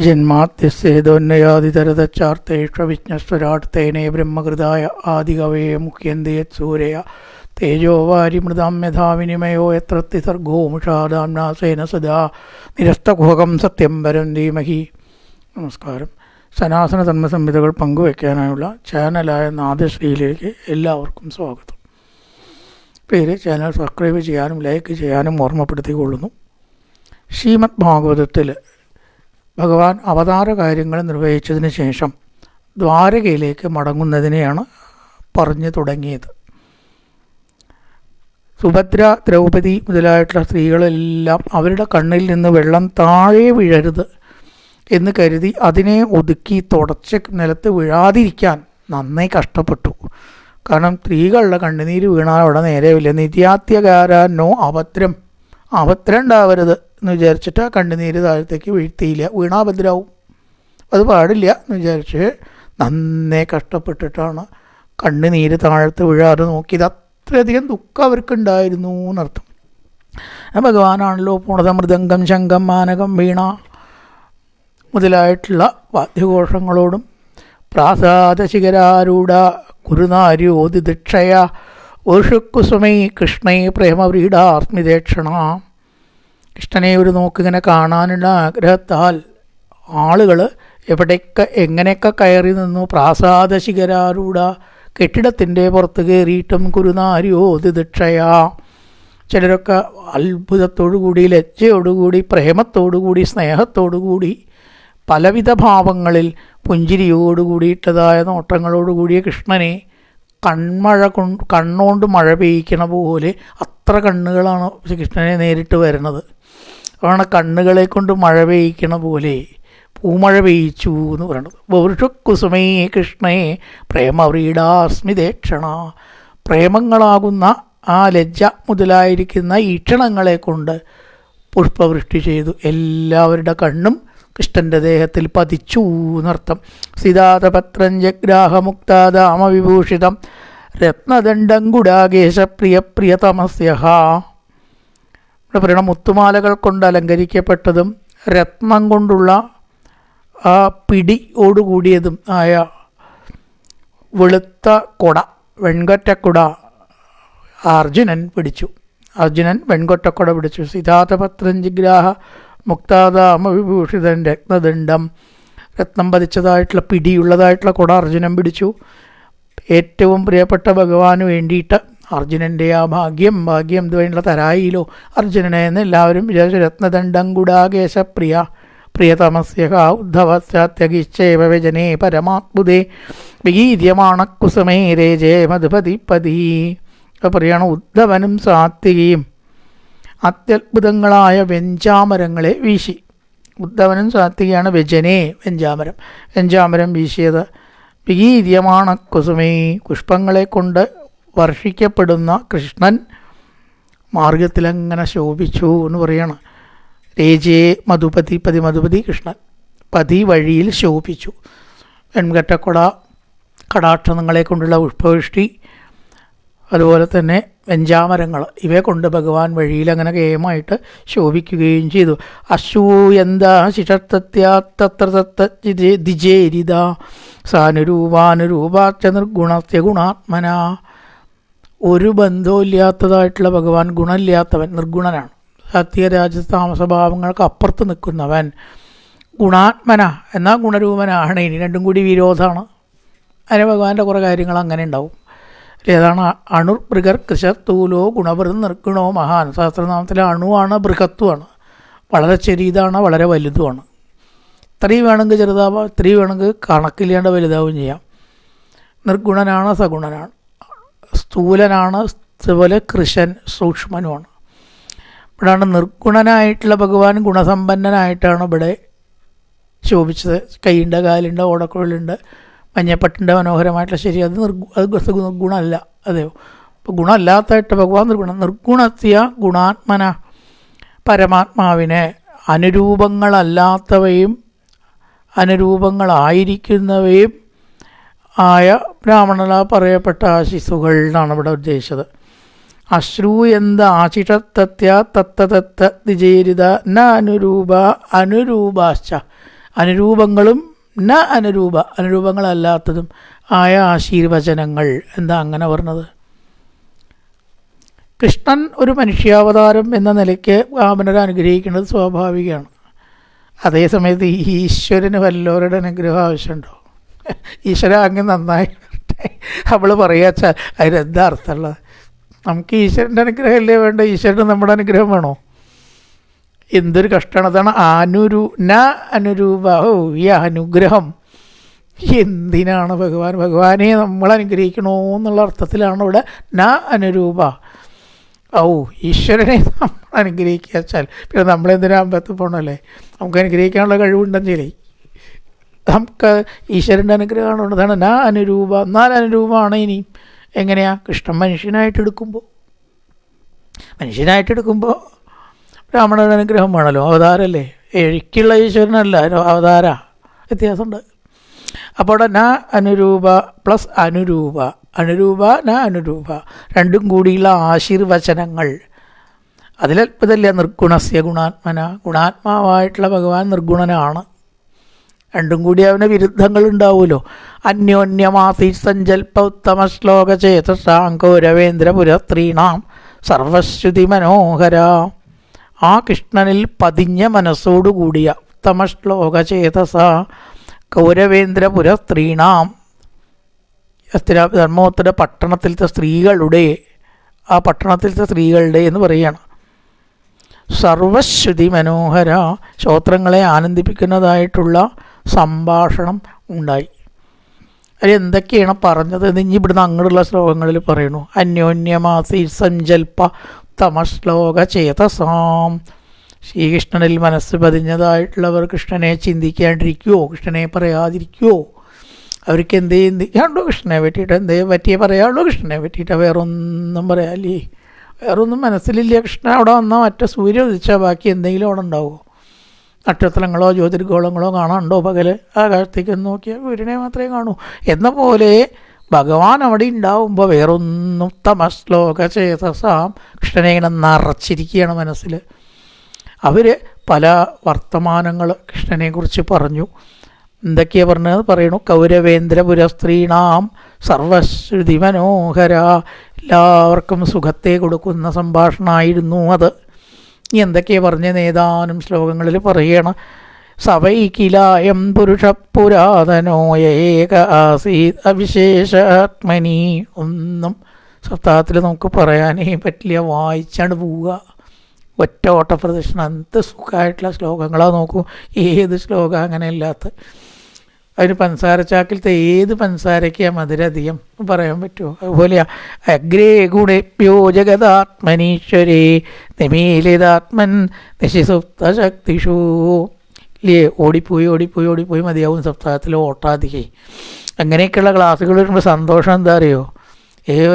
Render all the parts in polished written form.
ജന്മാദ്യസ്യേതോന്നയാതിതരതച്ചാർത്തേഷ്വവിജ്ഞസ്വരാട്ടേനേ ബ്രഹ്മകൃതായ ആദികവയെ മുഖ്യന്തേ സൂരയ തേജോവാരി മൃതാമ്യഥാ വിനിമയോ യത്ര സർഗോ മുഷാദാംനാസേന സദാ നിരസ്തകുഹകം സത്യം പരം ധീമഹി. നമസ്കാരം. സനാതന ധർമ്മസംഹിതകൾ പങ്കുവയ്ക്കാനായുള്ള ചാനലായ നാദശ്രീയിലേക്ക് എല്ലാവർക്കും സ്വാഗതം. ചാനൽ സബ്സ്ക്രൈബ് ചെയ്യാനും ലൈക്ക് ചെയ്യാനും ഓർമ്മപ്പെടുത്തിക്കൊള്ളുന്നു. ശ്രീമദ് ഭാഗവതത്തിൽ ഭഗവാൻ അവതാര കാര്യങ്ങൾ നിർവഹിച്ചതിന് ശേഷം ദ്വാരകയിലേക്ക് മടങ്ങുന്നതിനെയാണ് പറഞ്ഞു തുടങ്ങിയത്. സുഭദ്ര, ദ്രൗപദി മുതലായിട്ടുള്ള സ്ത്രീകളെല്ലാം അവരുടെ കണ്ണിൽ നിന്ന് വെള്ളം താഴെ വീഴരുത് എന്ന് കരുതി അതിനെ ഒതുക്കി തുടച്ച് നിലത്ത് വീഴാതിരിക്കാൻ നന്നായി കഷ്ടപ്പെട്ടു. കാരണം സ്ത്രീകളുടെ കണ്ണുനീര് വീണാൽ അവിടെ നേരെയില്ല. നിര്യാത്യകാരനോ അഭദ്രം ഉണ്ടാവരുത് എന്ന് വിചാരിച്ചിട്ട് ആ കണ്ണുനീര് താഴത്തേക്ക് വീഴ്ത്തിയില്ല. വീണാഭദ്രാവും, അത് പാടില്ല എന്ന് വിചാരിച്ച് നന്നേ കഷ്ടപ്പെട്ടിട്ടാണ് കണ്ണുനീര് താഴത്ത് വീഴാതെ നോക്കിയത്. അത്രയധികം ദുഃഖം അവർക്കുണ്ടായിരുന്നു എന്നർത്ഥം. ഭഗവാനാണല്ലോ പൂർണ്ണത മൃദംഗം, ശംഖം, മാനകം, വീണ മുതലായിട്ടുള്ള വാദ്യഘോഷങ്ങളോടും പ്രാസാദശിഖരാരൂഢ കുരുനാര്യോദിദക്ഷയ ഓഷുക്കുസുമൈ കൃഷ്ണൈ പ്രേമവ്രീഡാസ്മിദേക്ഷണ. കൃഷ്ണനെ ഒരു നോക്കിങ്ങനെ കാണാനുള്ള ആഗ്രഹത്താൽ ആളുകൾ എവിടെയൊക്കെ എങ്ങനെയൊക്കെ കയറി നിന്നു. പ്രാസാദശിഖരാരൂഢ, കെട്ടിടത്തിൻ്റെ പുറത്ത് കയറിയിട്ടും കുരുനാര്യോദിദക്ഷയ. ചിലരൊക്കെ അത്ഭുതത്തോടുകൂടി, ലജ്ജയോടുകൂടി, പ്രേമത്തോടുകൂടി, സ്നേഹത്തോടുകൂടി, പലവിധ ഭാവങ്ങളിൽ പുഞ്ചിരിയോടുകൂടിയിട്ടതായ നോട്ടങ്ങളോടുകൂടിയ കൃഷ്ണനെ കണ്ണുകൊണ്ട് മഴ പെയ്യിക്കണ പോലെ അത്ര കണ്ണുകളാണ് കൃഷ്ണനെ നേരിട്ട് വരുന്നത്. അതാണ് കണ്ണുകളെ കൊണ്ട് മഴ പെയ്യിക്കണ പോലെ പൂമഴ പെയ്യിച്ചു എന്ന് പറയുന്നത്. വൃഷക്കുസുമേ കൃഷ്ണേ പ്രേമവ്രീഡാസ്മിദേക്ഷണ. പ്രേമങ്ങളാകുന്ന ആ ലജ്ജ മുതലായിരിക്കുന്ന ഈക്ഷണങ്ങളെ കൊണ്ട് പുഷ്പവൃഷ്ടി ചെയ്തു. എല്ലാവരുടെ കണ്ണും കൃഷ്ണൻ്റെ ദേഹത്തിൽ പതിച്ചു എന്നർത്ഥം. സിതാതപത്രം ജഗ്രാഹമുക്താദാമവിഭൂഷിതം രത്നദണ്ഡം ഗുഡാകേശ പ്രിയതമസ്യഹ. ഇവിടെ പറയണം, മുത്തുമാലകൾ കൊണ്ട് അലങ്കരിക്കപ്പെട്ടതും രത്നം കൊണ്ടുള്ള ആ പിടിയോടുകൂടിയതും ആയ വെളുത്ത കൊട, വെൺകൊറ്റക്കുട അർജുനൻ പിടിച്ചു. അർജുനൻ വെൺകൊറ്റക്കുട പിടിച്ചു. സിതാതപത്രം ജിഗ്രാഹ മുക്താദാമവിഭൂഷിതൻ രത്നദണ്ഡം, രത്നം പതിച്ചതായിട്ടുള്ള പിടിയുള്ളതായിട്ടുള്ള കുട അർജുനൻ പിടിച്ചു. ഏറ്റവും പ്രിയപ്പെട്ട ഭഗവാന് വേണ്ടിയിട്ട് അർജുനൻ്റെ ആ ഭാഗ്യം ഇതുവേണ്ട തരായിലോ അർജുനനെ എന്ന് എല്ലാവരും വിചാരിച്ചു. രത്നദണ്ഡം ഗുഡാകേശ പ്രിയതമസ്യഹ ഉദ്ധവസ്യാത്യഗിശ്ചൈവ വ്യജനേ പരമാത്മുദേ വിഗീര്യമാണക്കുസുമേ രേജേ മധുപതിപതി. പറയാണ്, ഉദ്ധവനും സാത്വികയും അത്യത്ഭുതങ്ങളായ വെഞ്ചാമരങ്ങളെ വീശി. ഉദ്ധവനും സാത്വികയാണ് വ്യജനേ, വെഞ്ചാമരം വീശിയത്. വിഗീര്യമാണക്കുസുമേ, പുഷ്പങ്ങളെ കൊണ്ട് വർഷിക്കപ്പെടുന്ന കൃഷ്ണൻ മാർഗത്തിലങ്ങനെ ശോഭിച്ചു എന്ന് പറയണം. രേജേ മധുപതി കൃഷ്ണൻ പതി വഴിയിൽ ശോഭിച്ചു. വെൺകറ്റക്കുട, കടാക്ഷങ്ങളെ കൊണ്ടുള്ള പുഷ്പവൃഷ്ടി, അതുപോലെ തന്നെ വെഞ്ചാമരങ്ങൾ, ഇവയെ കൊണ്ട് ഭഗവാൻ വഴിയിൽ അങ്ങനെ കേമായിട്ട് ശോഭിക്കുകയും ചെയ്തു. അശൂയന്താ ശിഷത്തത്ര ദിജേരിത സാനുരൂപാനുരൂപാച്ച നിർഗുണസ്യ ഗുണാത്മന. ഒരു ബന്ധവുമില്ലാത്തതായിട്ടുള്ള ഭഗവാൻ ഗുണമില്ലാത്തവൻ, നിർഗുണനാണ്. സത്യരാജതാമസഭാവങ്ങൾക്ക് അപ്പുറത്ത് നിൽക്കുന്നവൻ ഗുണാത്മന, എന്നാൽ ഗുണരൂപനാണ്. ഇനി രണ്ടും കൂടി വിരോധമാണ്. അതിന് ഭഗവാന്റെ കുറേ കാര്യങ്ങൾ അങ്ങനെ ഉണ്ടാവും. ഏതാണ്? അണുർ ബൃഹർ കൃശത്തൂലോ ഗുണവൃ നിർഗുണോ മഹാൻ. സഹസ്രനാമത്തിലെ അണുവാണ്, ബൃഹത്വമാണ്. വളരെ ചെറിയതാണ്, വളരെ വലുതുമാണ്. ഇത്രയും വേണമെങ്കിൽ ചെറുതാവാം, ഇത്രയും വേണമെങ്കിൽ കണക്കില്ലാണ്ട് വലുതാവുകയും ചെയ്യാം. നിർഗുണനാണ്, സഗുണനാണ്, സ്ഥൂലനാണ്, അതുപോലെ കൃശൻ സൂക്ഷ്മനുമാണ്. ഇവിടെയാണ് നിർഗുണനായിട്ടുള്ള ഭഗവാൻ ഗുണസമ്പന്നനായിട്ടാണ് ഇവിടെ ശോഭിച്ചത്. കൈയുണ്ട്, കാലുണ്ട്, ഓടക്കുഴലുണ്ട്, മഞ്ഞപ്പട്ടിൻ്റെ മനോഹരമായിട്ടുള്ള ശരി, അത് ഗുണമല്ല. അതെയോ? അപ്പോൾ ഗുണമല്ലാത്തായിട്ട് ഭഗവാൻ നിർഗുണസ്യ ഗുണാത്മന. പരമാത്മാവിനെ അനുരൂപങ്ങളല്ലാത്തവയും അനുരൂപങ്ങളായിരിക്കുന്നവയും ആയ ബ്രാഹ്മണനാ പറയപ്പെട്ട ആശിസുകൾ എന്നാണ് ഇവിടെ ഉദ്ദേശിച്ചത്. അശ്രൂയന്ത ആശിഷത്തത്യ തത്തതത്ത ദിജേരിത ന അനുരൂപ അനുരൂപാശ്ച. അനുരൂപങ്ങളും അനുരൂപങ്ങളല്ലാത്തതും ആയ ആശീർവചനങ്ങൾ. എന്താ അങ്ങനെ പറഞ്ഞത്? കൃഷ്ണൻ ഒരു മനുഷ്യാവതാരം എന്ന നിലയ്ക്ക് വാമനരെ അനുഗ്രഹിക്കുന്നത് സ്വാഭാവികമാണ്. അതേസമയത്ത് ഈശ്വരന് വല്ലവരുടെ അനുഗ്രഹം ആവശ്യമുണ്ടോ? ഈശ്വര അങ്ങ് നന്നായി നമ്മൾ പറയാച്ചാൽ അതിനെന്താ അർത്ഥമുള്ളത്? നമുക്ക് ഈശ്വരൻ്റെ അനുഗ്രഹമല്ലേ വേണ്ട? ഈശ്വരന് നമ്മുടെ അനുഗ്രഹം വേണോ? എന്തൊരു കഷ്ടമാണ്. അതാണ് അനുരൂപ. ഈ അനുഗ്രഹം എന്തിനാണ്? ഭഗവാനെ നമ്മൾ അനുഗ്രഹിക്കണോ എന്നുള്ള അർത്ഥത്തിലാണ് ഇവിടെ അനുരൂപ. ഈശ്വരനെ നമ്മൾ അനുഗ്രഹിക്കാച്ചാൽ പിന്നെ നമ്മളെന്തിനാ അമ്പലത്തിൽ പോകണമല്ലേ? നമുക്ക് അനുഗ്രഹിക്കാനുള്ള കഴിവുണ്ടെങ്കിൽ നമുക്ക് ഈശ്വരൻ്റെ അനുഗ്രഹമാണ്. അതാണ് അനുരൂപ. എന്നാൽ അനുരൂപമാണ്. ഇനി എങ്ങനെയാ? കൃഷ്ണൻ മനുഷ്യനായിട്ടെടുക്കുമ്പോൾ ബ്രാഹ്മണരുടെ അനുഗ്രഹം വേണമല്ലോ. അവതാരമല്ലേ? എഴുക്കുള്ള ഈശ്വരനല്ല, അവതാര. വ്യത്യാസമുണ്ട്. അപ്പോൾ അവിടെ അനുരൂപ പ്ലസ് അനുരൂപ അനുരൂപ രണ്ടും കൂടിയുള്ള ആശീർവചനങ്ങൾ. അതിലല്പതല്ല നിർഗുണസ്യ ഗുണാത്മന. ഗുണാത്മാവായിട്ടുള്ള ഭഗവാൻ നിർഗുണനാണ്. രണ്ടും കൂടി അവന് വിരുദ്ധങ്ങൾ ഉണ്ടാവുമല്ലോ. അന്യോന്യമാസി സഞ്ചൽപ ഉത്തമ ശ്ലോക ചേതസാങ്കൗരവേന്ദ്രപുരസ്ത്രീണാം സർവശ്രുതി മനോഹര. ആ കൃഷ്ണനിൽ പതിഞ്ഞ മനസ്സോടുകൂടിയ ഉത്തമ ശ്ലോക ചേതസ കൗരവേന്ദ്രപുരസ്ത്രീണാം, ധർമ്മോത്തര പട്ടണത്തിലത്തെ സ്ത്രീകളുടെ എന്ന് പറയുകയാണ്. സർവശ്രുതി മനോഹര, ശ്രോത്രങ്ങളെ ആനന്ദിപ്പിക്കുന്നതായിട്ടുള്ള സംഭാഷണം ഉണ്ടായി. അത് എന്തൊക്കെയാണ് പറഞ്ഞത് എന്ന് ഇനി ഇവിടുന്ന് അങ്ങോട്ടുള്ള ശ്ലോകങ്ങളിൽ പറയണു. അന്യോന്യമാസി സഞ്ചൽപ്പ തമശ്ലോക ചേതസാം. ശ്രീകൃഷ്ണനിൽ മനസ്സ് പതിഞ്ഞതായിട്ടുള്ളവർ കൃഷ്ണനെ ചിന്തിക്കാണ്ടിരിക്കുമോ? കൃഷ്ണനെ പറയാതിരിക്കുമോ? അവർക്ക് എന്തുണ്ടോ കൃഷ്ണനെ പറ്റിയിട്ട്? പറ്റിയേ പറയാനുള്ളൂ കൃഷ്ണനെ പറ്റിയിട്ട്. വേറൊന്നും പറയാല്ലേ? വേറൊന്നും മനസ്സിലില്ല. കൃഷ്ണൻ അവിടെ വന്നാൽ മറ്റേ സൂര്യൻ ഉദിച്ചാൽ ബാക്കി എന്തെങ്കിലും അവിടെ ഉണ്ടാവുമോ? നക്ഷത്രങ്ങളോ ജ്യോതിർഗോളങ്ങളോ കാണാനുണ്ടോ? പകല് ആകാശത്തേക്ക് നോക്കിയാൽ സൂര്യനെ മാത്രമേ കാണൂ. എന്ന പോലെ ഭഗവാൻ അവിടെ ഉണ്ടാവുമ്പോൾ വേറൊന്നും തമശ്ലോക ചേതസാം. കൃഷ്ണനെ ഇങ്ങനെ നിറച്ചിരിക്കുകയാണ് മനസ്സിൽ. അവർ പല വർത്തമാനങ്ങൾ കൃഷ്ണനെക്കുറിച്ച് പറഞ്ഞു. എന്തൊക്കെയാണ് പറഞ്ഞത് പറയണു. കൗരവേന്ദ്രപുരസ്ത്രീണാം സർവശ്രുതി മനോഹര. എല്ലാവർക്കും സുഖത്തെ കൊടുക്കുന്ന സംഭാഷണമായിരുന്നു അത്. ഇനി എന്തൊക്കെയാണ് പറഞ്ഞത്? ഏതാനും ശ്ലോകങ്ങളിൽ പറയുകയാണ്. സവൈകിലായം പുരുഷപുരാതനോ ഏക ആസീത് അവിശേഷാത്മനി. ഒന്നും സപ്താഹത്തിൽ നമുക്ക് പറയാനേ പറ്റില്ല. വായിച്ചാണ് പോവുക. ഒറ്റ ഓട്ടപ്രദക്ഷിണം. എന്ത് സുഖമായിട്ടുള്ള ശ്ലോകങ്ങളാണ് നോക്കൂ. ഏത് ശ്ലോകം അങ്ങനെ ഇല്ലാത്ത? അതിന് പഞ്ചസാരച്ചാക്കിലത്തെ ഏത് പഞ്ചസാരയ്ക്കാ മധുരധികം പറയാൻ പറ്റുമോ? അതുപോലെയാ അഗ്രേ ഗുണേഭ്യോ ജഗതാത്മനീശ്വരേ നിമീലിതാത്മൻ നിശിസുപ്തശക്തിഷു. ഇല്ലേ? ഓടിപ്പോയി മതിയാവും സപ്താഹത്തിൽ ഓട്ടാതികെ. അങ്ങനെയൊക്കെയുള്ള ക്ലാസ്സുകൾ വരുമ്പോൾ സന്തോഷം എന്താ അറിയോ?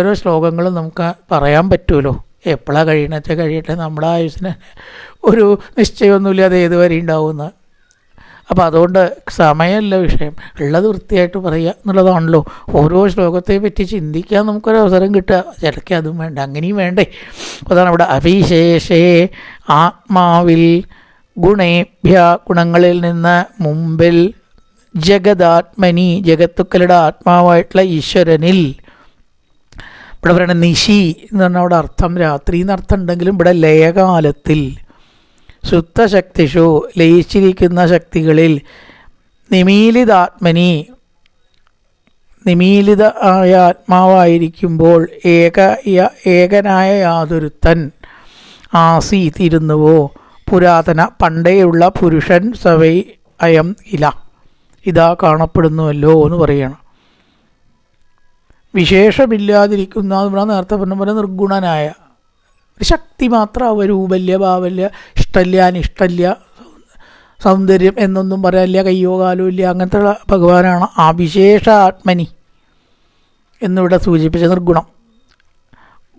ഓരോ ശ്ലോകങ്ങളും നമുക്ക് പറയാൻ പറ്റുമല്ലോ. എപ്പോഴാണ് കഴിയണച്ചാൽ കഴിയട്ടെ. നമ്മുടെ ആയുസ്സിന് ഒരു നിശ്ചയമൊന്നുമില്ല അത് ഏത് വരെ ഉണ്ടാവുമെന്ന്. അപ്പോൾ അതുകൊണ്ട് സമയമല്ല വിഷയം, ഉള്ളത് വൃത്തിയായിട്ട് പറയുക എന്നുള്ളതാണല്ലോ. ഓരോ ശ്ലോകത്തെ പറ്റി ചിന്തിക്കാൻ നമുക്കൊരവസരം കിട്ടുക. ചിലക്ക് അതും വേണ്ട, അങ്ങനെയും വേണ്ടേ. അതാണ് ഇവിടെ അവിശേഷേ ആത്മാവിൽ ഗുണേഭ്യ ഗുണങ്ങളിൽ നിന്ന് മുമ്പിൽ ജഗദാത്മനി ജഗത്തുക്കളുടെ ആത്മാവായിട്ടുള്ള ഈശ്വരനിൽ. ഇവിടെ പറയണ നിശി എന്ന് പറഞ്ഞാൽ അവിടെ അർത്ഥം രാത്രി എന്നർത്ഥം ഉണ്ടെങ്കിലും ഇവിടെ ലയകാലത്തിൽ ശുദ്ധശക്തിഷു ലയിച്ചിരിക്കുന്ന ശക്തികളിൽ നിമീലിത ആയ ആത്മാവായിരിക്കുമ്പോൾ ഏകനായ യാതൊരുത്തൻ ആസീതിരുന്നുവോ പുരാതന പണ്ടേയുള്ള പുരുഷൻ സവൈ അയം ഇതാ കാണപ്പെടുന്നുവല്ലോ എന്ന് പറയണം. വിശേഷമില്ലാതിരിക്കുന്ന ഇവിടെ നേരത്തെ പറഞ്ഞ പോലെ നിർഗുണനായ ശക്തി മാത്രം. രൂപല്യ ഭാവല്യ ഇഷ്ടല്യ അനിഷ്ടല്യ സൗന്ദര്യം എന്നൊന്നും പറയാനില്ല, കയ്യോ കാലോ ഇല്ല, അങ്ങനത്തെ ഭഗവാനാണ് അവിശേഷ ആത്മനി എന്നിവിടെ സൂചിപ്പിച്ച നിർഗുണം.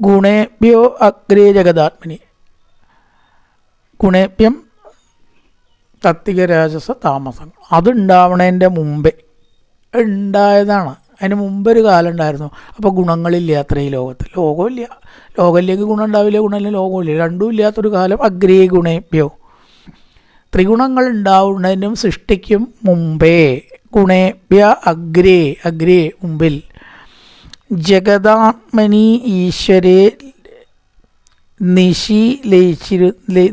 ഗുണേഭ്യോ അഗ്രേ ജഗദാത്മനി. ഗുണേഭ്യം തത്വിക രാജസ താമസം. അതുണ്ടാവണതിൻ്റെ മുമ്പേ ഉണ്ടായതാണ്. അതിന് മുമ്പൊരു കാലം ഉണ്ടായിരുന്നു. അപ്പോൾ ഗുണങ്ങളില്ല അത്ര ഈ ലോകത്തിൽ. ലോകമില്ല, ലോകമില്ലെങ്കിൽ ഗുണം ഉണ്ടാവില്ല, ഗുണമില്ല ലോകമില്ല, രണ്ടും ഇല്ലാത്തൊരു കാലം. അഗ്രേ ഗുണേഭ്യോ ത്രിഗുണങ്ങൾ ഉണ്ടാവുന്നതിനും സൃഷ്ടിക്കും മുമ്പേ, ഗുണേഭ്യ അഗ്രേ, അഗ്രേ മുമ്പിൽ, ജഗതാത്മനി ഈശ്വരേ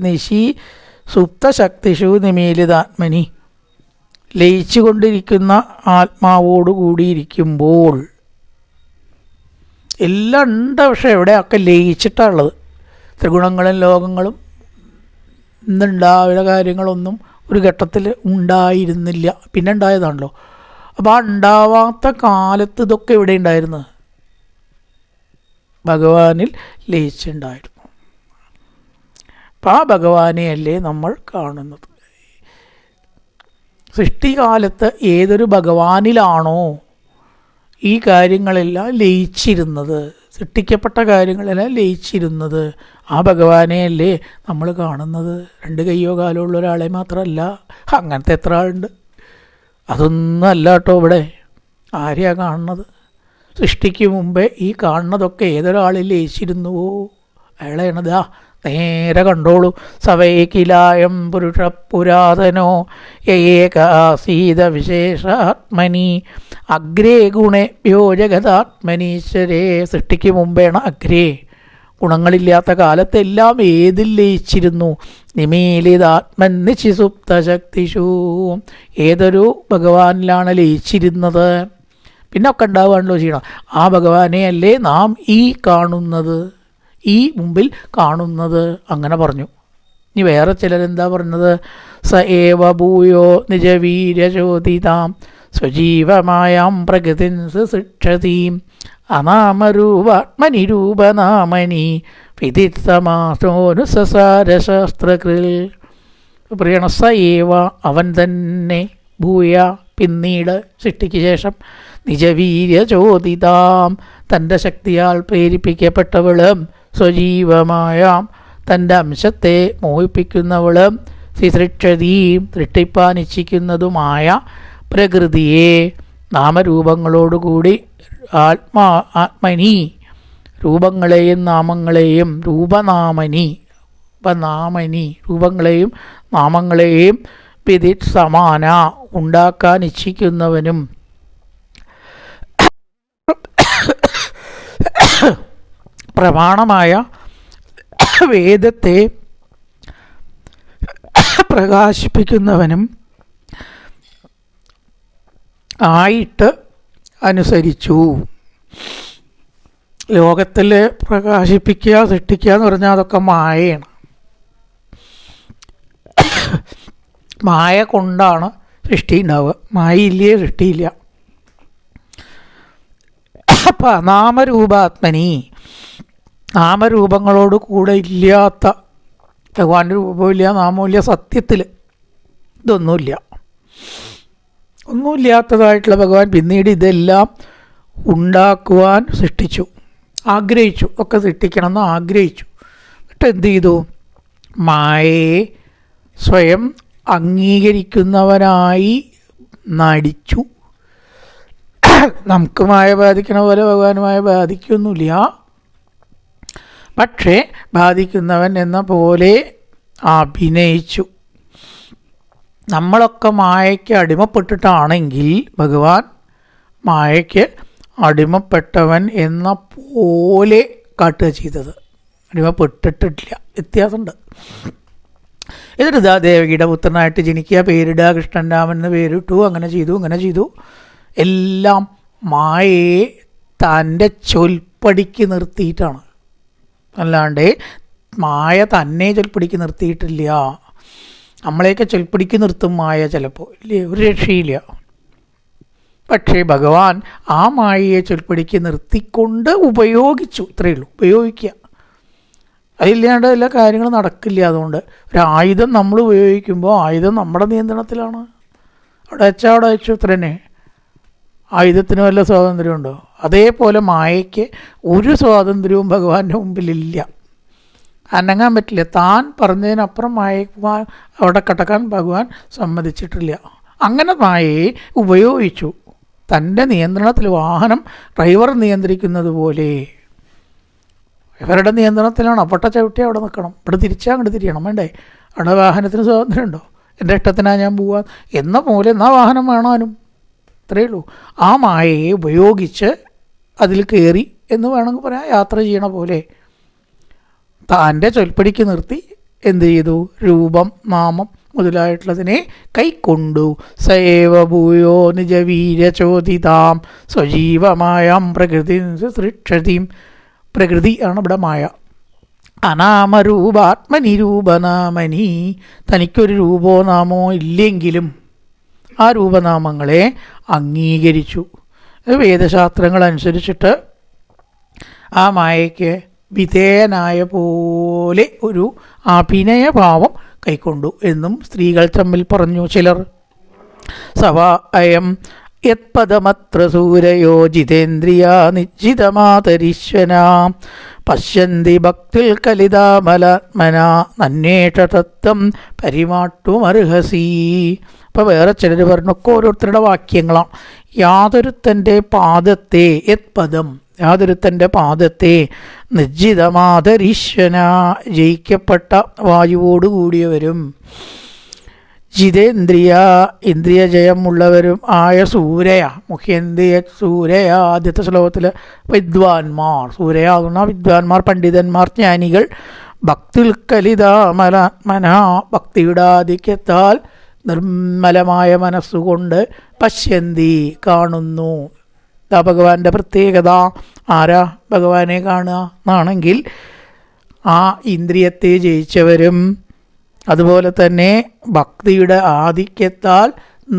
നിശി സുപ്തശക്തിഷു നിമീലിതാത്മനി, ലയിച്ചു കൊണ്ടിരിക്കുന്ന ആത്മാവോട് കൂടിയിരിക്കുമ്പോൾ എല്ലാം ഉണ്ട്. പക്ഷെ എവിടെയൊക്കെ ലയിച്ചിട്ടുള്ളത്. ത്രിഗുണങ്ങളും ലോകങ്ങളും ഇന്നുണ്ടാവുന്ന കാര്യങ്ങളൊന്നും ഒരു ഘട്ടത്തിൽ ഉണ്ടായിരുന്നില്ല, പിന്നെ ഉണ്ടായതാണല്ലോ. അപ്പോൾ ആ ഉണ്ടാവാത്ത കാലത്ത് ഇതൊക്കെ എവിടെ ഉണ്ടായിരുന്നു? ഭഗവാനിൽ ലയിച്ചുണ്ടായിരുന്നു. അപ്പം ആ ഭഗവാനെയല്ലേ നമ്മൾ കാണുന്നത്. സൃഷ്ടികാലത്ത് ഏതൊരു ഭഗവാനിലാണോ ഈ കാര്യങ്ങളെല്ലാം ലയിച്ചിരുന്നത്, സൃഷ്ടിക്കപ്പെട്ട കാര്യങ്ങളെല്ലാം ലയിച്ചിരുന്നത്, ആ ഭഗവാനെയല്ലേ നമ്മൾ കാണുന്നത്. രണ്ട് കയ്യോ കാലോ ഉള്ള ഒരാളെ മാത്രമല്ല, അങ്ങനത്തെ എത്ര ആളുണ്ട്. അതൊന്നും അല്ല കേട്ടോ ഇവിടെ. ആരെയാണ് കാണുന്നത്? സൃഷ്ടിക്ക് മുമ്പേ ഈ കാണുന്നതൊക്കെ ഏതൊരാളിൽ ലയിച്ചിരുന്നുവോ അയാളെയാണതാ. നേരെ കണ്ടോളൂ. സവൈകിലായം പുരുഷ പുരാതനോ യേകാസീത വിശേഷാത്മനി അഗ്രേ ഗുണേഭ്യോ ജഗതാത്മനീശ്വരേ. സൃഷ്ടിക്ക് മുമ്പേണ് അഗ്രേ. ഗുണങ്ങളില്ലാത്ത കാലത്തെല്ലാം ഏതിൽ ലയിച്ചിരുന്നു? നിമീലിതാത്മൻ നിശിസുപ്തശക്തിഷു. ഏതൊരു ഭഗവാനിലാണ് ലയിച്ചിരുന്നത്? പിന്നെ ഒക്കെ ഉണ്ടാവുകയാണല്ലോ ചെയ്യണം. ആ ഭഗവാനെ അല്ലേ നാം ഈ കാണുന്നത്, ഈ മുമ്പിൽ കാണുന്നത്. അങ്ങനെ പറഞ്ഞു. ഇനി വേറെ ചിലരെന്താ പറഞ്ഞത്? സ ഏവ ഭൂയോ നിജവീര്യചോദിതാം സ്വജീവമായാം പ്രകൃതിൻ സൃക്ഷതീം അനാമരൂപാത്മനിരൂപനാമനി വിദിത്തമാസോനുസസാരശാസ്ത്രകൃൽ. പ്രിയണ സ ഏവ അവൻ തന്നെ, ഭൂയ പിന്നീട് സൃഷ്ടിക്ക് ശേഷം, നിജവീര്യചോദിതാം തൻ്റെ ശക്തിയാൽ പ്രേരിപ്പിക്കപ്പെട്ടവളും, സ്വജീവമായാം തൻ്റെ അംശത്തെ മോഹിപ്പിക്കുന്നവളും, സൃക്ഷതീം സൃഷ്ടിപ്പാനിച്ഛിക്കുന്നതുമായ പ്രകൃതിയെ നാമരൂപങ്ങളോടുകൂടി ആത്മനി രൂപങ്ങളെയും നാമങ്ങളെയും രൂപനാമനി രൂപങ്ങളെയും നാമങ്ങളെയും വിദിത് സമാന ഉണ്ടാക്കാൻ ഇച്ഛിക്കുന്നവനും പ്രമാണമായ വേദത്തെ പ്രകാശിപ്പിക്കുന്നവനും ആയിട്ട് അനുസരിച്ചു. ലോകത്തിൽ പ്രകാശിപ്പിക്കുക, സൃഷ്ടിക്കുക എന്ന് പറഞ്ഞാൽ അതൊക്കെ മായയാണ്. മായ കൊണ്ടാണ് സൃഷ്ടി ഉണ്ടാവുക. മായയില്ലേ സൃഷ്ടിയില്ല. അപ്പം നാമരൂപാത്മനി, നാമരൂപങ്ങളോട് കൂടെ ഇല്ലാത്ത ഭഗവാന്റെ രൂപമില്ല, നാമമില്ല, സത്യത്തിൽ ഇതൊന്നുമില്ല. ഒന്നുമില്ലാത്തതായിട്ടുള്ള ഭഗവാൻ പിന്നീട് ഇതെല്ലാം ഉണ്ടാക്കുവാൻ സൃഷ്ടിച്ചു, ആഗ്രഹിച്ചു. ഒക്കെ സൃഷ്ടിക്കണമെന്ന് ആഗ്രഹിച്ചു. എന്നിട്ട് എന്ത് ചെയ്തു? മായയെ സ്വയം അംഗീകരിക്കുന്നവനായി നടിച്ചു. നമുക്ക് മായ ബാധിക്കണ പോലെ ഭഗവാനുമായ ബാധിക്കൊന്നുമില്ല. പക്ഷേ ബാധിക്കുന്നവൻ എന്ന പോലെ അഭിനയിച്ചു. നമ്മളൊക്കെ മായയ്ക്ക് അടിമപ്പെട്ടിട്ടാണെങ്കിൽ ഭഗവാൻ മായയ്ക്ക് അടിമപ്പെട്ടവൻ എന്ന പോലെ കാട്ടുക ചെയ്തത്. അടിമപ്പെട്ടിട്ടില്ല, വ്യത്യാസമുണ്ട്. എന്നിട്ട് ഇതാ ദേവകിയുടെ പുത്രനായിട്ട് ജനിക്കുക, പേരിടുക, കൃഷ്ണൻ രാമൻ എന്ന് പേരിട്ടു, അങ്ങനെ ചെയ്തു, ഇങ്ങനെ ചെയ്തു. എല്ലാം മായയെ തൻ്റെ ചൊൽപ്പടിക്ക് നിർത്തിയിട്ടാണ്. അല്ലാണ്ട് മായ തന്നെ ചൊൽപ്പടിക്ക് നിർത്തിയിട്ടില്ല. നമ്മളെയൊക്കെ ചൊൽപ്പടിക്ക് നിർത്തും മായ ചിലപ്പോൾ, ഇല്ലേ? ഒരു രക്ഷയില്ല. പക്ഷേ ഭഗവാൻ ആ മായയെ ചൊൽപ്പടിക്ക് നിർത്തിക്കൊണ്ട് ഉപയോഗിച്ചു. ഇത്രയേ ഉള്ളൂ, ഉപയോഗിക്കുക. അതില്ലാണ്ട് എല്ലാ കാര്യങ്ങളും നടക്കില്ല. അതുകൊണ്ട് ഒരു ആയുധം നമ്മൾ ഉപയോഗിക്കുമ്പോൾ ആയുധം നമ്മുടെ നിയന്ത്രണത്തിലാണ്. അവിടെ വെച്ചാൽ അവിടെ വെച്ചു, ഇത്ര തന്നെ. ആയുധത്തിന് വല്ല സ്വാതന്ത്ര്യമുണ്ടോ? അതേപോലെ മായയ്ക്ക് ഒരു സ്വാതന്ത്ര്യവും ഭഗവാന്റെ മുമ്പിലില്ല. അനങ്ങാൻ പറ്റില്ല. താൻ പറഞ്ഞതിനപ്പുറം മായയെ അവിടെ കടക്കാൻ ഭഗവാൻ സമ്മതിച്ചിട്ടില്ല. അങ്ങനെ മായയെ ഉപയോഗിച്ചു. തൻ്റെ നിയന്ത്രണത്തിൽ വാഹനം ഡ്രൈവർ നിയന്ത്രിക്കുന്നത് പോലെ ഇവരുടെ നിയന്ത്രണത്തിലാണ്. അപ്പട്ട ചവിട്ടി അവിടെ നിൽക്കണം, ഇവിടെ തിരിച്ചാൽ അങ്ങോട്ട് തിരിയണം, വേണ്ടേ? അവിടെ വാഹനത്തിന് സ്വാതന്ത്ര്യമുണ്ടോ? എൻ്റെ ഇഷ്ടത്തിനാണ് ഞാൻ പോവാ എന്ന പോലെ എന്നാൽ വാഹനം വേണാനും. അത്രയേ ഉള്ളൂ. ആ മായയെ ഉപയോഗിച്ച് അതിൽ കയറി എന്ന് വേണമെങ്കിൽ പറയാം. യാത്ര ചെയ്യണ പോലെ താൻ്റെ ചൊൽപ്പടിക്ക് നിർത്തി എന്ത് ചെയ്തു? രൂപം, നാമം മുതലായിട്ടുള്ളതിനെ കൈക്കൊണ്ടു. സേവ ഭൂയോ നിജവീര്യചോദിതാം സ്വജീവമായാം പ്രകൃതി സൃക്ഷതീം. പ്രകൃതി ആണ് ഇവിടെ മായ. അനാമരൂപാത്മനിരൂപനാമനി, തനിക്കൊരു രൂപോ നാമോ ഇല്ലെങ്കിലും ആ രൂപനാമങ്ങളെ അംഗീകരിച്ചു. വേദശാസ്ത്രങ്ങളനുസരിച്ചിട്ട് ആ മായയ്ക്ക് വിധേയനായ പോലെ ഒരു അഭിനയഭാവം കൈക്കൊണ്ടു എന്നും സ്ത്രീകൾ തമ്മിൽ പറഞ്ഞു ചിലർ. സവാ അയം യത്പദമത്ര സൂരയോ ജിതേന്ദ്രിയാ നിശ്ചിതമാതരീശ്വനാ പശ്യന്തി ഭക്തിൽ കലിതാമലാത്മനാ നന്വേഷ തത്വം പരിമാട്ടുമർഹസി. അപ്പോൾ വേറെ ചിലർ പറഞ്ഞൊക്കെ ഓരോരുത്തരുടെ വാക്യങ്ങളാണ്. യാതൊരുത്തൻ്റെ പാദത്തെ, യത്പദം യാതൊരുത്തൻ്റെ പാദത്തെ, നിശ്ചിതമാതരീശ്വന ജയിക്കപ്പെട്ട വായുവോടുകൂടിയവരും, ജിതേന്ദ്രിയ ഇന്ദ്രിയജയമുള്ളവരും ആയ സൂരയ, മുഖ്യേന്ദ്രിയ സൂരയ ആദ്യത്തെ ശ്ലോകത്തിൽ വിദ്വാൻമാർ, സൂരയാകുന്ന വിദ്വാൻമാർ, പണ്ഡിതന്മാർ, ജ്ഞാനികൾ, ഭക്തിൽക്കലിതാമലാത്മന ഭക്തിയുടെ ആധിക്യത്താൽ നിർമ്മലമായ മനസ്സുകൊണ്ട് പശ്യന്തി കാണുന്നു. ഇതാ ഭഗവാന്റെ പ്രത്യേകത. ആരാ ഭഗവാനെ കാണുക എന്നാണെങ്കിൽ ആ ഇന്ദ്രിയത്തെ ജയിച്ചവരും അതുപോലെ തന്നെ ഭക്തിയുടെ ആധിക്യത്താൽ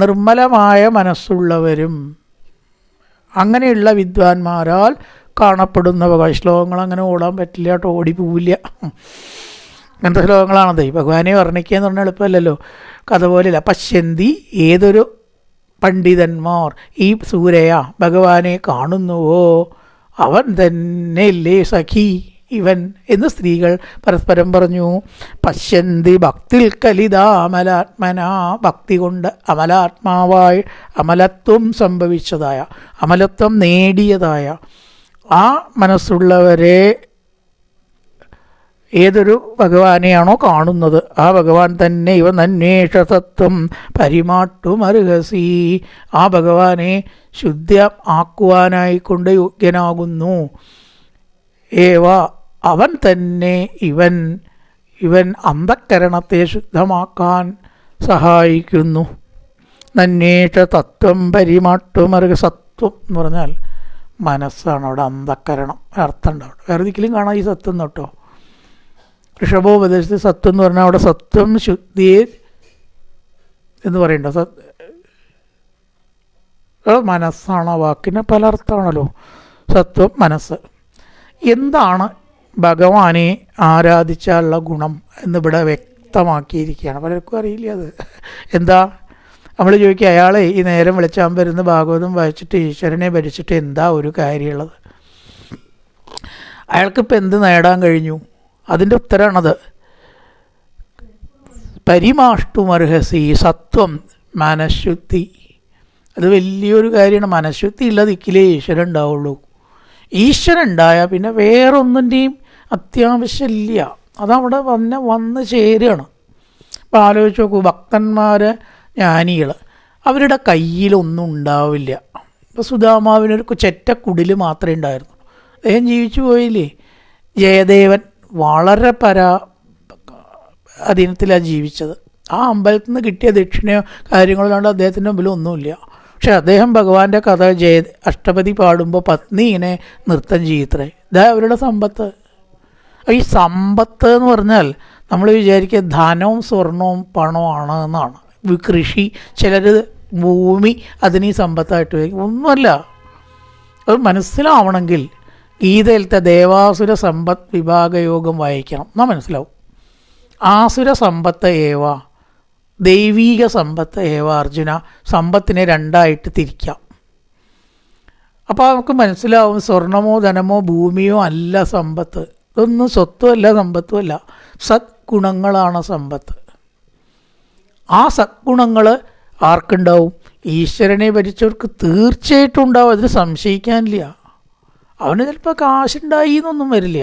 നിർമ്മലമായ മനസ്സുള്ളവരും, അങ്ങനെയുള്ള വിദ്വാൻമാരാൽ കാണപ്പെടുന്ന ശ്ലോകങ്ങൾ. അങ്ങനെ ഓടാൻ പറ്റില്ല കേട്ടോ, ഓടിപ്പോവില്ല. അങ്ങനത്തെ ശ്ലോകങ്ങളാണത്. ഭഗവാനെ വർണ്ണിക്കുക എന്ന് പറഞ്ഞാൽ എളുപ്പമല്ലല്ലോ. കഥ പോലെയല്ല. പശ്യന്തി ഏതൊരു പണ്ഡിതന്മാർ ഈ സൂരയ ഭഗവാനെ കാണുന്നുവോ അവൻ തന്നെയല്ലേ സഖി ഇവൻ എന്ന് സ്ത്രീകൾ പരസ്പരം പറഞ്ഞു. പശ്യന്തി ഭക്തിൽ കലിതാമലാത്മന ഭക്തി കൊണ്ട് അമലാത്മാവായി അമലത്വം സംഭവിച്ചതായ, അമലത്വം നേടിയതായ ആ മനസ്സുള്ളവരെ ഏതൊരു ഭഗവാനെയാണോ കാണുന്നത് ആ ഭഗവാൻ തന്നെ ഇവ നന്വേഷ തത്വം പരിമാട്ടുമർഹസി. ആ ഭഗവാനെ ശുദ്ധ ആക്കുവാനായിക്കൊണ്ട് യോഗ്യനാകുന്നു. ഏവ അവൻ തന്നെ ഇവൻ അന്ധക്കരണത്തെ ശുദ്ധമാക്കാൻ സഹായിക്കുന്നു. നന്വേഷ തത്വം പരിമാട്ടുമർഹ. സത്വം എന്ന് പറഞ്ഞാൽ മനസ്സാണ്. അവിടെ അന്ധക്കരണം അർത്ഥം ഉണ്ടാവും. വേറെ ഒരിക്കലും കാണാം ഈ സത്വം കേട്ടോ. ഋഷഭോപദേശത്തിൽ സത്വം എന്ന് പറഞ്ഞാൽ അവിടെ സത്വം ശുദ്ധി എന്ന് പറയണ്ട. മനസ്സാണ് ആ വാക്കിന് പല അർത്ഥമാണല്ലോ. സത്വം മനസ്സ്. എന്താണ് ഭഗവാനെ ആരാധിച്ചാലുള്ള ഗുണം എന്നിവിടെ വ്യക്തമാക്കിയിരിക്കുകയാണ്. പലർക്കും അറിയില്ല അത്. എന്താ നമ്മൾ ചോദിക്കുക, അയാളെ ഈ നേരം വിളിച്ചാൻ വരുന്ന ഭാഗവതം വായിച്ചിട്ട് ഈശ്വരനെ ഭരിച്ചിട്ട് എന്താ ഒരു കാര്യമുള്ളത്? അയാൾക്കിപ്പോൾ എന്ത് നേടാൻ കഴിഞ്ഞു? അതിൻ്റെ ഉത്തരമാണത്. പരിമാഷ്ടുമർഹസി. സത്വം മനഃശുദ്ധി. അത് വലിയൊരു കാര്യമാണ്. മനഃശുദ്ധി ഉള്ള ദിക്കിലേ ഈശ്വരൻ ഉണ്ടാവുള്ളൂ. ഈശ്വരൻ ഉണ്ടായാൽ പിന്നെ വേറൊന്നിൻ്റെയും അത്യാവശ്യമില്ല. അതവിടെ വന്ന് ചേരുകയാണ്. ഇപ്പോൾ ആലോചിച്ച് നോക്കൂ, ഭക്തന്മാർ, ജ്ഞാനികൾ, അവരുടെ കയ്യിലൊന്നും ഉണ്ടാവില്ല. ഇപ്പോൾ സുധാമാവിനൊരു ചെറ്റക്കുടിൽ മാത്രമേ ഉണ്ടായിരുന്നു. അദ്ദേഹം ജീവിച്ചു പോയില്ലേ. ജയദേവൻ വളരെ അധീനത്തിലാണ് ജീവിച്ചത്. ആ അമ്പലത്തിൽ നിന്ന് കിട്ടിയ ദക്ഷിണയോ കാര്യങ്ങളല്ലാണ്ട് അദ്ദേഹത്തിൻ്റെ മുമ്പിൽ ഒന്നുമില്ല. പക്ഷെ അദ്ദേഹം ഭഗവാന്റെ കഥ അഷ്ടപതി പാടുമ്പോൾ പത്നി ഇങ്ങനെ നൃത്തം ചെയ്യത്രേ. ഇതാ അവരുടെ സമ്പത്ത്. ഈ സമ്പത്ത് എന്ന് പറഞ്ഞാൽ നമ്മൾ വിചാരിക്കുക ധനവും സ്വർണവും പണമാണ് എന്നാണ്. കൃഷി, ചിലർ ഭൂമി അതിന് ഈ സമ്പത്തായിട്ട് വയ്ക്കും. ഒന്നുമല്ല. അത് മനസ്സിലാവണമെങ്കിൽ ഗീതയിലത്തെ ദേവാസുര സമ്പത്ത് വിഭാഗയോഗം വായിക്കണം, എന്നാൽ മനസ്സിലാവും. ആസുര സമ്പത്ത് ഏവ, ദൈവീക സമ്പത്ത് ഏവ. അർജുന, സമ്പത്തിനെ രണ്ടായിട്ട് തിരിക്കാം. അപ്പോൾ നമുക്ക് മനസ്സിലാവും സ്വർണമോ ധനമോ ഭൂമിയോ അല്ല സമ്പത്ത്. ഇതൊന്നും സ്വത്തുമല്ല സമ്പത്തുമല്ല, സദ്ഗുണങ്ങളാണ് സമ്പത്ത്. ആ സദ്ഗുണങ്ങൾ ആർക്കുണ്ടാവും? ഈശ്വരനെ ഭരിച്ചവർക്ക് തീർച്ചയായിട്ടും ഉണ്ടാവും. അതിന് സംശയിക്കാനില്ല. അവന് ചിലപ്പോൾ കാശുണ്ടായി എന്നൊന്നും വരില്ല.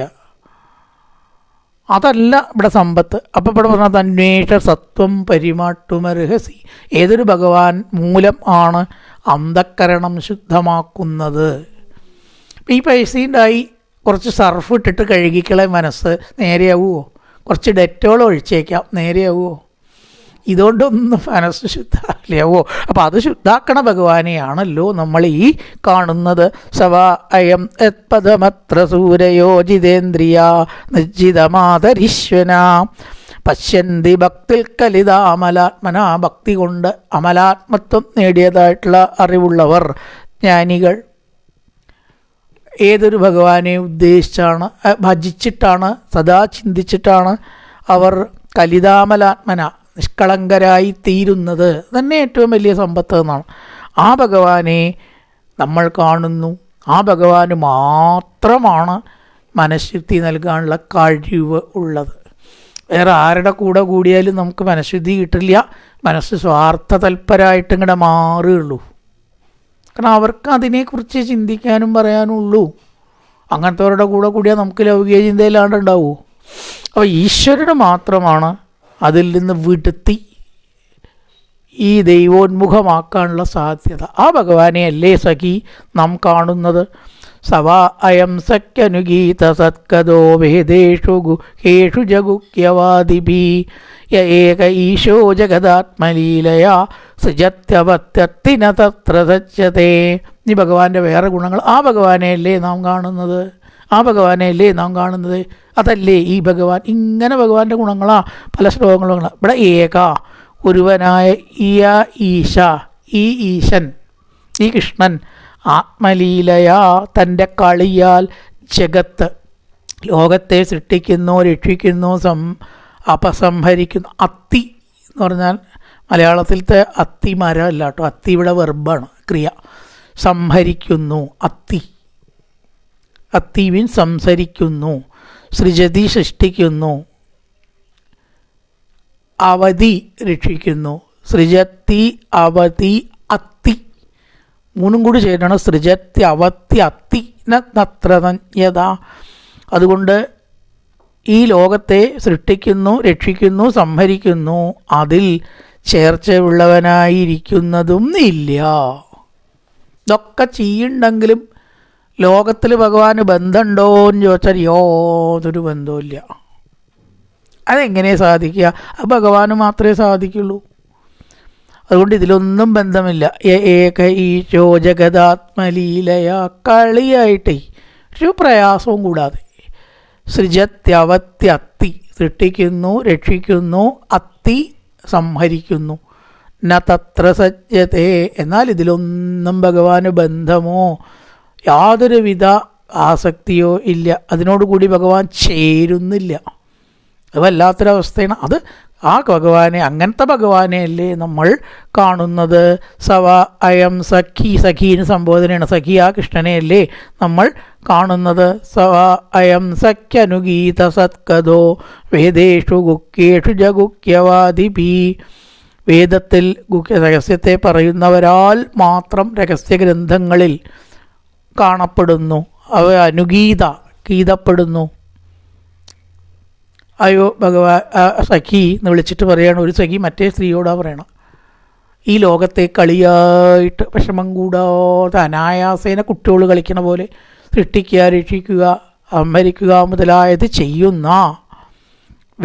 അതല്ല ഇവിടെ സമ്പത്ത്. അപ്പം ഇവിടെ പറഞ്ഞത് അന്വേഷ സത്വം പരിമാട്ടുമർഹസി. ഏതൊരു ഭഗവാൻ മൂലം ആണ് അന്ധക്കരണം ശുദ്ധമാക്കുന്നത്. ഈ പൈസയുണ്ടായി കുറച്ച് സർഫ് ഇട്ടിട്ട് കഴുകിക്കളെ മനസ്സ് നേരെയാവുമോ? കുറച്ച് ഡെറ്റോൾ ഒഴിച്ചേക്കാം, നേരെയാവുമോ? ഇതുകൊണ്ടൊന്നും മനസ്സ് ശുദ്ധാവില്ലാവോ? അപ്പോൾ അത് ശുദ്ധാക്കണ ഭഗവാനെയാണല്ലോ നമ്മൾ ഈ കാണുന്നത്. സവാ അയം യത്പദമത്ര സൂരയോജിതേന്ദ്രിയ നിർജിതമാതരീശ്വന പശ്യന്തി ഭക്തിൽ കലിതാമലാത്മന. ഭക്തി കൊണ്ട് അമലാത്മത്വം നേടിയതായിട്ടുള്ള അറിവുള്ളവർ, ജ്ഞാനികൾ, ഏതൊരു ഭഗവാനെ ഉദ്ദേശിച്ചാണ്, ഭജിച്ചിട്ടാണ്, സദാ ചിന്തിച്ചിട്ടാണ് അവർ കലിതാമലാത്മന നിഷ്കളങ്കരായി തീരുന്നത് തന്നെ ഏറ്റവും വലിയ സമ്പത്ത് എന്നാണ്. ആ ഭഗവാനെ നമ്മൾ കാണുന്നു. ആ ഭഗവാന് മാത്രമാണ് മനഃശുദ്ധി നൽകാനുള്ള കഴിവ് ഉള്ളത്. വേറെ ആരുടെ കൂടെ കൂടിയാലും നമുക്ക് മനഃശുദ്ധി കിട്ടില്ല. മനസ്സ് സ്വാർത്ഥ തൽപരായിട്ട് ഇങ്ങനെ മാറുകയുള്ളൂ. കാരണം അവർക്ക് അതിനെക്കുറിച്ച് ചിന്തിക്കാനും പറയാനുള്ളൂ. അങ്ങനത്തെവരുടെ കൂടെ കൂടിയാൽ നമുക്ക് ലൗകിക ചിന്തയിലാണ്ട് ഉണ്ടാവുമോ? അപ്പോൾ ഈശ്വരന് മാത്രമാണ് അതിൽ നിന്ന് വിടുത്തി ഈ ദൈവോന്മുഖമാക്കാനുള്ള സാധ്യത. ആ ഭഗവാനെ അല്ലേ സഖി നാം കാണുന്നത്. സവാ അയം സഖ്യനുഗീത സത്കദോ വേദേഷു ഗുഹേഷു ജഗുക്യവാദിഭി യ ഏക ഈശോ ജഗദാത്മലീലയാ സൃജത്യവത്യത്തിന തത്ര സജ്ജതേ. ഈ ഭഗവാന്റെ വേറെ ഗുണങ്ങൾ ആ ഭഗവാനെയല്ലേ നാം കാണുന്നത്. ആ ഭഗവാനെയല്ലേ നാം കാണുന്നത്. അതല്ലേ ഈ ഭഗവാൻ. ഇങ്ങനെ ഭഗവാന്റെ ഗുണങ്ങളാ പല ശ്ലോകങ്ങളും. ഇവിടെ ഏക ഒരുവനായ ഈശ, ഈ ഈശൻ, ഈ കൃഷ്ണൻ ആത്മലീലയാ തൻ്റെ കളിയാൽ ജഗത്ത് ലോകത്തെ സൃഷ്ടിക്കുന്നു, രക്ഷിക്കുന്നു, അപസംഹരിക്കുന്നു. അത്തി എന്ന് പറഞ്ഞാൽ മലയാളത്തിലത്തെ അത്തി മരമല്ല കേട്ടോ. അത്തി ഇവിടെ വെർബാണ്, ക്രിയ. സംഹരിക്കുന്നു, അത്തി. അത്തി മീൻസ് സംസരിക്കുന്നു. സൃജതി സൃഷ്ടിക്കുന്നു. അവധി രക്ഷിക്കുന്നു. സൃജത്തി അവധി അത്തി മൂന്നും കൂടി ചേരണം. സൃജത്തി അവത്തി അത്തി നത്രതജ്ഞത. അതുകൊണ്ട് ഈ ലോകത്തെ സൃഷ്ടിക്കുന്നു, രക്ഷിക്കുന്നു, സംഹരിക്കുന്നു. അതിൽ ചേർച്ചയുള്ളവനായിരിക്കുന്നതും ഇല്ല. ഇതൊക്കെ ചെയ്യുന്നുണ്ടെങ്കിലും ലോകത്തിൽ ഭഗവാന് ബന്ധമുണ്ടോ എന്ന് ചോദിച്ചാൽ യാതൊരു ബന്ധവുമില്ല. അതെങ്ങനെ സാധിക്കുക? അത് ഭഗവാന് മാത്രമേ സാധിക്കുള്ളൂ. അതുകൊണ്ട് ഇതിലൊന്നും ബന്ധമില്ല. ഏക ഈശോ ജഗദാത്മലീലയ, കളിയായിട്ടേ ഒരു പ്രയാസവും കൂടാതെ. സൃജത്യവത്യത്തി, സൃഷ്ടിക്കുന്നു, രക്ഷിക്കുന്നു, അത്തി സംഹരിക്കുന്നു. ന തത്ര സജ്ജതേ, എന്നാൽ ഇതിലൊന്നും ഭഗവാന് ബന്ധമോ യാതൊരുവിധ ആസക്തിയോ ഇല്ല. അതിനോടുകൂടി ഭഗവാൻ ചേരുന്നില്ല. അത് വല്ലാത്തൊരവസ്ഥയാണ്. അത് ആ ഭഗവാനെ, അങ്ങനത്തെ ഭഗവാനെ അല്ലേ നമ്മൾ കാണുന്നത്. സവ അയം സഖി, സഖീന് സംബോധനയാണ്. സഖി ആ കൃഷ്ണനെ അല്ലേ നമ്മൾ കാണുന്നത്. സവ അയം സഖ്യനുഗീത സത്കദോ വേദേഷു ഗുഹ്യേഷു ജഗുക്യവാദിഭി. വേദത്തിൽ രഹസ്യത്തെ പറയുന്നവരാൽ മാത്രം രഹസ്യഗ്രന്ഥങ്ങളിൽ കാണപ്പെടുന്നു. അവ ഗീതപ്പെടുന്നു. അയ്യോ ഭഗവാൻ സഖി എന്ന് വിളിച്ചിട്ട് പറയാണ്. ഒരു സഖി മറ്റേ സ്ത്രീയോടാ പറയണം. ഈ ലോകത്തെ കളിയായിട്ട് വിഷമം കൂടാതെ അനായാസേന കുട്ടികൾ കളിക്കണ പോലെ സൃഷ്ടിക്കുക, രക്ഷിക്കുക, സംഹരിക്കുക മുതലായത് ചെയ്യുന്ന,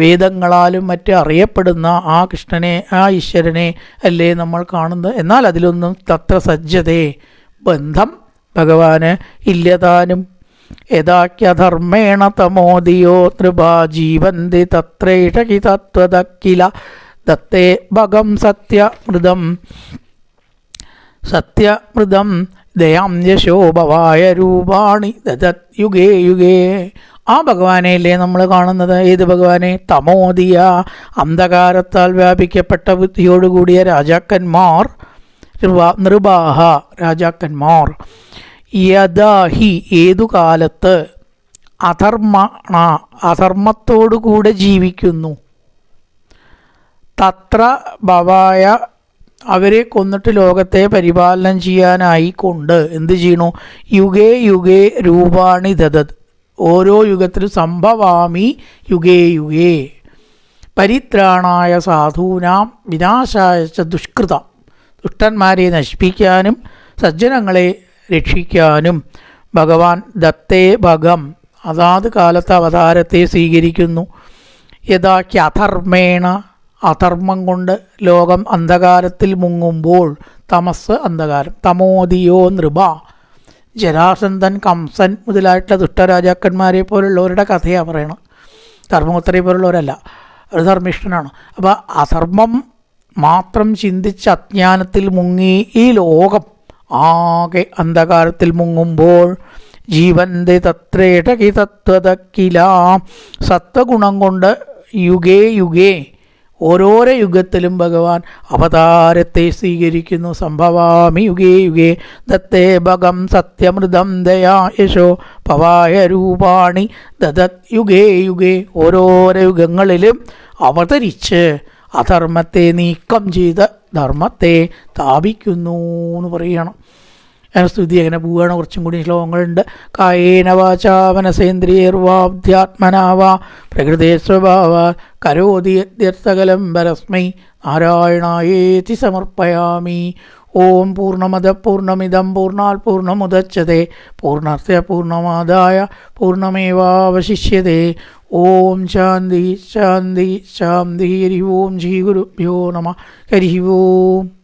വേദങ്ങളാലും മറ്റും അറിയപ്പെടുന്ന ആ കൃഷ്ണനെ, ആ ഈശ്വരനെ അല്ലേ നമ്മൾ കാണുന്നത്. എന്നാൽ അതിലൊന്നും തത്ര സജ്ജതേ, ബന്ധം ഭഗവാന് ഇല്ലതാനും. യഥാക്യധർമ്മേണ തമോദിയോ നൃപാ ജീവന്തി തത്രൈഷ ഹി തത്വതക്കില ദത്തേ ഭഗം സത്യമൃതം ദയാം യശോ ഭവായ രൂപാണി ദദത് യുഗേ യുഗേ. ആ ഭഗവാനെയല്ലേ നമ്മൾ കാണുന്നത്. ഏത് ഭഗവാനെ? തമോദിയ, അന്ധകാരത്താൽ വ്യാപിക്കപ്പെട്ട ബുദ്ധിയോടുകൂടിയ രാജാക്കന്മാർ, നൃപാഹ രാജാക്കന്മാർ. യഥാഹി ഏതു കാലത്ത്, അധർമ്മത്തോടുകൂടെ ജീവിക്കുന്നു. തത്ര ഭവായ അവരെ കൊന്നിട്ട് ലോകത്തെ പരിപാലനം ചെയ്യാനായിക്കൊണ്ട് എന്ത് ചെയ്യണു? യുഗേ യുഗേ രൂപാണി ദദത്, ഓരോ യുഗത്തിലും സംഭവാമി യുഗേ യുഗേ. പരിത്രാണായ സാധൂനാം വിനാശായ ച ദുഷ്കൃതം. ദുഷ്ടന്മാരെ നശിപ്പിക്കാനും സജ്ജനങ്ങളെ രക്ഷിക്കാനും ഭഗവാൻ ദത്തേ ഭഗം അതാത് കാലത്ത് അവതാരത്തെ സ്വീകരിക്കുന്നു. യഥാ അധർമ്മേണ അധർമ്മം കൊണ്ട് ലോകം അന്ധകാരത്തിൽ മുങ്ങുമ്പോൾ, തമസ് അന്ധകാരം, തമോദിയോ നൃപ, ജരാസന്ധൻ, കംസൻ മുതലായിട്ടുള്ള ദുഷ്ടരാജാക്കന്മാരെ പോലുള്ളവരുടെ കഥയാണ് പറയണം. ധർമ്മപുത്രരെ പോലുള്ളവരല്ല, ഒരു ധർമ്മിഷ്ഠനാണ്. അപ്പോൾ അധർമ്മം മാത്രം ചിന്തിച്ച് അജ്ഞാനത്തിൽ മുങ്ങി ഈ ലോകം ആകെ അന്ധകാരത്തിൽ മുങ്ങുമ്പോൾ ജീവന്റെ തത്രേടകി തത്വതക്കില, സത്വഗുണം കൊണ്ട് യുഗേ യുഗേ ഓരോരോ യുഗത്തിലും ഭഗവാൻ അവതാരത്തെ സ്വീകരിക്കുന്നു. സംഭവാമി യുഗേ യുഗേ ദത്തേ ഭഗം സത്യമൃതം ദയാ യശോ പവായ രൂപാണി ദദത് യുഗേ യുഗേ. ഓരോരോ യുഗങ്ങളിലും അവതരിച്ച് അധർമ്മത്തെ നീക്കം ചെയ്ത് ധർമ്മത്തെ സ്ഥാപിക്കുന്നു എന്ന് പറയുകയാണ്. അങ്ങനെ സ്തുതി അങ്ങനെ പോവുകയാണ്. കുറച്ചും കൂടി ശ്ലോകങ്ങളുണ്ട്. കായേന വാചാ മനസേന്ദ്രിയർവാധ്യാത്മനാ വാ പ്രകൃതേ സ്വഭാവ കരോതി യദ്യർത്ഥകലം പരസ്മൈ നാരായണായേതി സമർപ്പയാമി. ഓം പൂർണ്ണമദ പൂർണ്ണമിദം പൂർണ്ണാത് പൂർണ്ണമുദച്യത്തെ പൂർണ്ണസ്യ പൂർണ്ണമാദായ പൂർണ്ണമേവാവശിഷ്യത്തെ. ഓം ശാന്തി ശാന്തി ശാന്തി. ഹരി ഓം ശ്രീ ഗുരുഭ്യോ നമഃ. ഹരി ഓം.